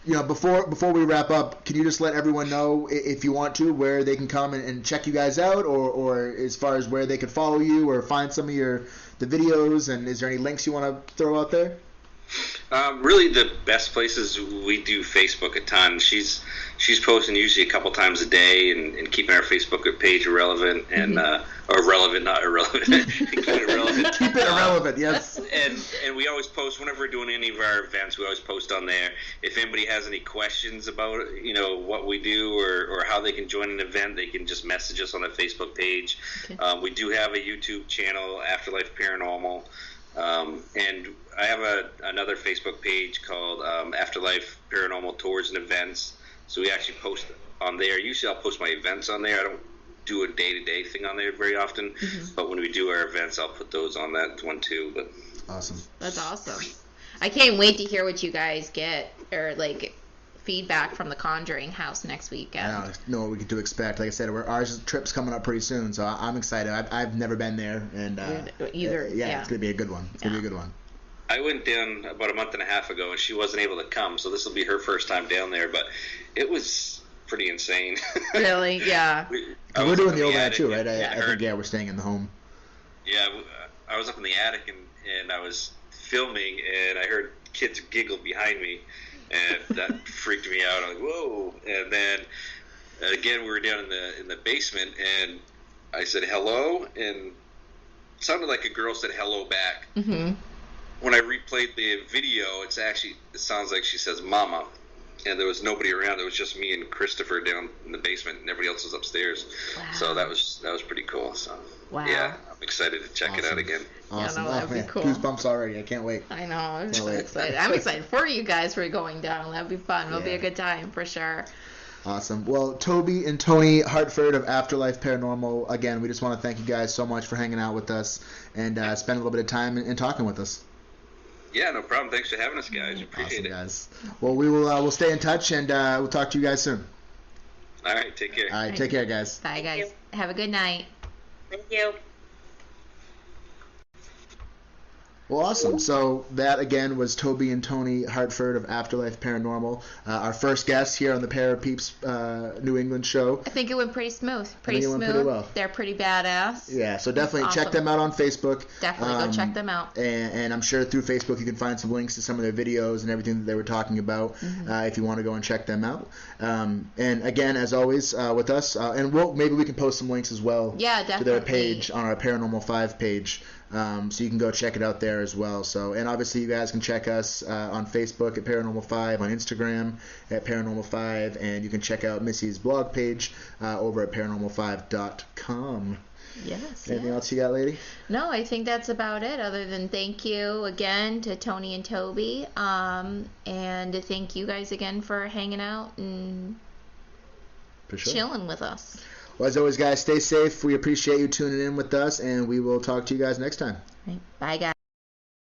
before we wrap up, can you just let everyone know, if you want to, where they can come and check you guys out, or as far as where they could follow you or find some of the videos, and is there any links you want to throw out there? Really, the best places, we do Facebook a ton. She's posting usually a couple times a day and keeping our Facebook page relevant and or relevant, not irrelevant. Keep it relevant. Keep it relevant, yes. And we always post whenever we're doing any of our events. We always post on there. If anybody has any questions about what we do or how they can join an event, they can just message us on the Facebook page. Okay. We do have a YouTube channel, Afterlife Paranormal. And I have another Facebook page called Afterlife Paranormal Tours and Events. So we actually post on there. Usually I'll post my events on there. I don't do a day-to-day thing on there very often. But when we do our events, I'll put those on that one too. But awesome. That's awesome. I can't wait to hear what you guys get, or like feedback from the Conjuring house next weekend. I don't know what we can expect. Like I said, our trip's coming up pretty soon, so I'm excited. I've never been there, and it's gonna be a good one. It's gonna be a good one. I went down about a month and a half ago, and she wasn't able to come, so this will be her first time down there. But it was pretty insane. Really? Yeah. We're doing the overhead too, right? I think we're staying in the home. Yeah, I was up in the attic and I was filming, and I heard kids giggle behind me. And that freaked me out. I'm like, whoa! And then again, we were down in the basement, and I said hello, and it sounded like a girl said hello back. When I replayed the video, it sounds like she says "mama," and there was nobody around. It was just me and Christopher down in the basement, and everybody else was upstairs. Wow. So that was pretty cool. So yeah, I'm excited to check it out again. Awesome. Yeah, no, that'd be cool. Goosebumps already. I can't wait. I know. I'm so excited. I'm excited for you guys for going down. That'd be fun. It'll be a good time for sure. Awesome. Well, Toby and Toni Hartford of Afterlife Paranormal, again, we just want to thank you guys so much for hanging out with us and spending a little bit of time and talking with us. Yeah, no problem. Thanks for having us, guys. Appreciate Awesome, it. guys. Well, we'll stay in touch, and we'll talk to you guys soon. All right, take care. All right, take care, guys. Bye, Thank guys. you. Have a good night. Thank you. Well, awesome. So that, again, was Toby and Toni Hartford of Afterlife Paranormal, our first guest here on the Parapeeps New England show. I think it went pretty smooth. Pretty well. They're pretty badass. Yeah, so definitely Awesome. check them out on Facebook. Definitely go check them out. And I'm sure through Facebook you can find some links to some of their videos and everything that they were talking about if you want to go and check them out. And again, as always, with us, and maybe we can post some links as well Yeah, to their definitely. page on our Paranormal 5 page. So you can go check it out there as well. So, and obviously you guys can check us on Facebook at Paranormal 5, on Instagram at Paranormal 5, and you can check out Missy's blog page over at paranormal5.com. Yes. Anything yeah. else you got, lady? No, I think that's about it. Other than thank you again to Toni and Toby, and to thank you guys again for hanging out and For sure. chilling with us. Well, as always, guys, stay safe. We appreciate you tuning in with us, and we will talk to you guys next time. Right. Bye, guys.